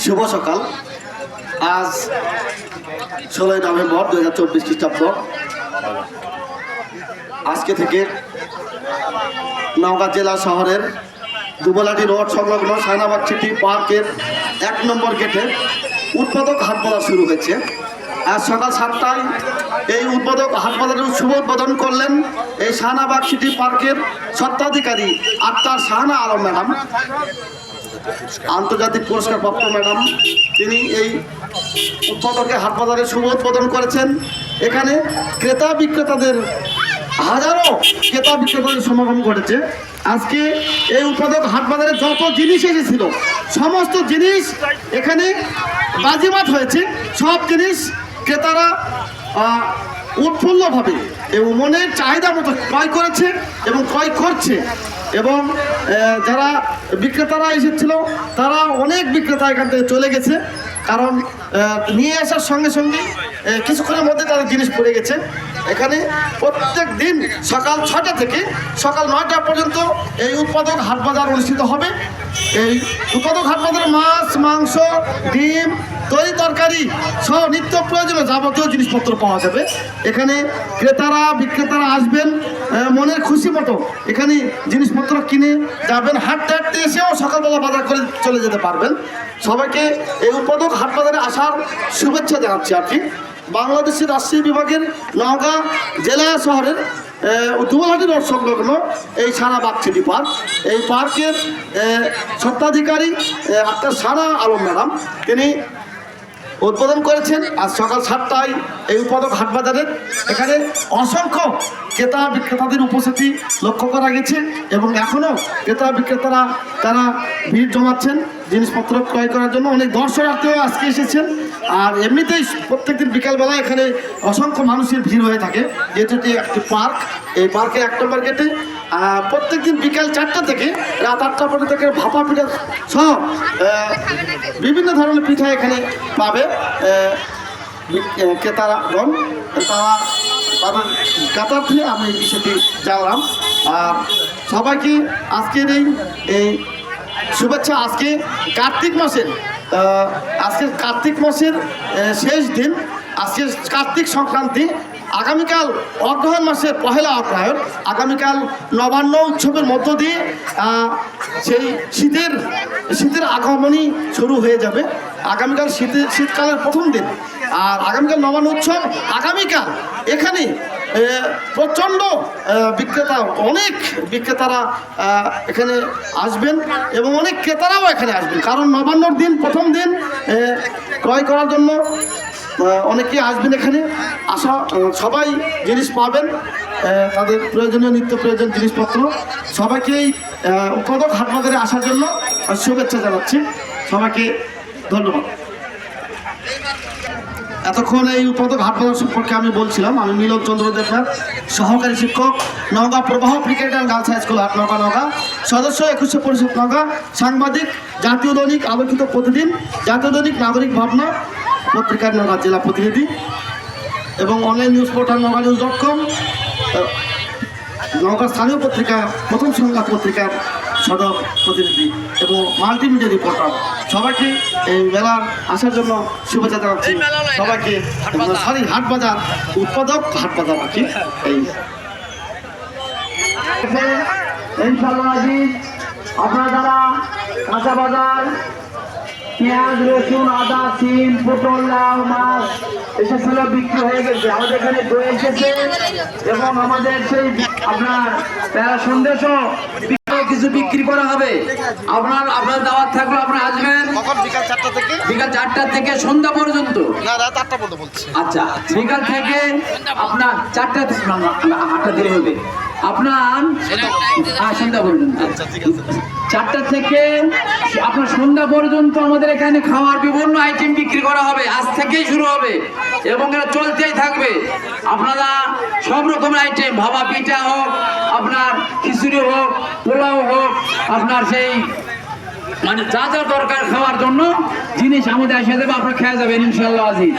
শুভ সকাল। আজ 16 নভেম্বর 2024 খ্রিস্টাব্দ। আজকে থেকে নওগাঁ জেলা শহরের দুবলাটি রোড সংলগ্ন সায়নাবাগ সিটি পার্কের 1 নম্বর গেটে উৎপাদক হাট বাজার শুরু হয়েছে। আজ সকাল 7টায় এই উৎপাদক হাট বাজারের শুভ উদ্বোধন করলেন এই শাহনাবাগ সিটি পার্কের স্বত্বাধিকারী আক্তার শাহানা আলম ম্যাডাম, আন্তর্জাতিক পুরস্কারপ্রাপ্ত ম্যাডাম। তিনি এই উৎপাদকের হাট বাজারের শুভ উদ্বোধন করেছেন। এখানে ক্রেতা বিক্রেতাদের হাজারো ক্রেতা বিক্রেতাদের সমাগম ঘটেছে। আজকে এই উৎপাদক হাট বাজারে যত জিনিস এসেছিল সমস্ত জিনিস এখানে বাজিমাত হয়েছে। সব জিনিস ক্রেতারা উৎফুল্লভাবে এবং মনের চাহিদা মতো ক্রয় করেছে এবং ক্রয় করছে। এবং যারা বিক্রেতারা এসেছিল তারা অনেক বিক্রেতা এখান থেকে চলে গেছে, কারণ নিয়ে আসার সঙ্গে সঙ্গে কিছুক্ষণের মধ্যে তাদের জিনিস পড়ে গেছে। এখানে প্রত্যেক দিন সকাল 6টা থেকে সকাল 9টা পর্যন্ত এই উৎপাদক হাট বাজার অনুষ্ঠিত হবে। এই উৎপাদক হাট বাজারে মাছ, মাংস, ডিম, তরি তরকারি সহ নিত্য প্রয়োজনীয় যাবতীয় জিনিসপত্র পাওয়া যাবে। এখানে ক্রেতারা বিক্রেতারা আসবেন মনের খুশি মতো এখানে জিনিসপত্র কিনে যাবেন। হাঁটতে হাঁটতে এসেও সকালবেলা বাজার করে চলে যেতে পারবেন। সবাইকে এই উৎপাদক হাট বাজারে আসার শুভেচ্ছা জানাচ্ছি আর কি। বাংলাদেশের রাজশাহী বিভাগের নওগাঁ জেলা শহরের দুবলাটি রোড সংলগ্ন এই শাহনাবাগ সিটি পার্ক, এই পার্কের স্বত্বাধিকারী আক্তার শাহানা আলম ম্যাডাম তিনি উদ্বোধন করেছেন। আজ সকাল 7টায় এই উৎপাদক হাট বাজারের এখানে অসংখ্য ক্রেতা বিক্রেতাদের উপস্থিতি লক্ষ্য করা গেছে এবং এখনও ক্রেতা বিক্রেতারা তারা ভিড় জমাচ্ছেন জিনিসপত্র ক্রয় করার জন্য। অনেক দর্শনার্থীও আজকে এসেছেন। আর এমনিতেই প্রত্যেকদিন বিকালবেলা এখানে অসংখ্য মানুষের ভিড় হয়ে থাকে, যেহেতু এটি একটি পার্ক। এই পার্কের 1 নম্বর গেটে প্রত্যেকদিন বিকাল 4টা থেকে রাত 8টা পর্যন্ত ভাপা পিঠা সহ বিভিন্ন ধরনের পিঠা এখানে পাবে ক্রেতারাগণ। তারা তাদের কাতার থেকে আমি এই বিষয়টি জানলাম। আর সবাইকে আজকের এই শুভেচ্ছা। আজকে কার্তিক মাসের শেষ দিন, আজকে কার্তিক সংক্রান্তি। আগামীকাল অগ্রহায়ণ মাসের 1লা অগ্রহায়ণ। আগামীকাল নবান্ন উৎসবের মধ্য দিয়ে সেই শীতের আগমনী শুরু হয়ে যাবে। আগামীকাল শীতকালের প্রথম দিন। আর আগামীকাল নবান্ন উৎসব। আগামীকাল এখানে প্রচণ্ড অনেক বিক্রেতারা এখানে আসবেন এবং অনেক ক্রেতারাও এখানে আসবেন, কারণ নবান্নর দিন প্রথম দিন ক্রয় করার জন্য অনেকে আসবেন। এখানে আসা সবাই জিনিস পাবেন, তাদের প্রয়োজনীয় নিত্য প্রয়োজন জিনিসপত্র। সবাইকেই উৎপাদক হাট বাজারে আসার জন্য শুভেচ্ছা জানাচ্ছি। সবাইকে ধন্যবাদ। এতক্ষণ এই উৎপাদক হাট বাজার সম্পর্কে আমি বলছিলাম। আমি মিলন চন্দ্র দেবনাথ, সহকারী শিক্ষক, নওগাঁ প্রবাহ cricket and girls high school Naogaon, সদস্য 21শে পরিষদ নওগাঁ, সাংবাদিক, জাতীয় দৈনিক আলোকিত প্রতিদিন, জাতীয় দৈনিক নাগরিক ভাবনা পত্রিকার নওগাঁ জেলা প্রতিনিধি এবং online news portal noganews.com, Naogaon স্থানীয় পত্রিকা প্রথম সংবাদ পত্রিকার সদর প্রতিনিধি এবং মাল্টিমিডিয়া রিপোর্টার। সবাইকে এই মেলার আসার জন্য শুভেচ্ছা জানাচ্ছি। সবাইকে হাট বাজার উৎপাদক হাট বাজার আর কি। এই আপনারা যারা কাঁচা বাজার পেঁয়াজ, রসুন, আদা, সিম, পটল, লাউ, মাছ এসেছিল বিক্রি হয়ে গেছে। আমাদের এখানে দই এসেছে এবং আমাদের সেই আপনার প্যারা সন্দেশও কিছু বিক্রি করা হবে। আপনার দাওয়াত থাকলে আপনারা আসবেন বিকাল 4টা থেকে সন্ধ্যা পর্যন্ত। আচ্ছা, বিকাল থেকে আপনার 4টা 8টা দিলে হবে আপনার সন্ধ্যা পর্যন্ত। 4টা থেকে আপনার সন্ধ্যা পর্যন্ত আমাদের এখানে খাওয়ার বিভিন্ন আইটেম বিক্রি করা হবে। আজ থেকেই শুরু হবে এবং এটা চলতেই থাকবে। আপনারা সব রকমের আইটেম, ভাপা পিঠা হোক, আপনার খিচুড়ি হোক, পোলাও হোক, আপনার সেই মানে যা যা দরকার খাওয়ার জন্য জিনিস আমাদের এসে দেবে, আপনারা খেয়ে যাবেন ইনশাআল্লাহ। আজিজ।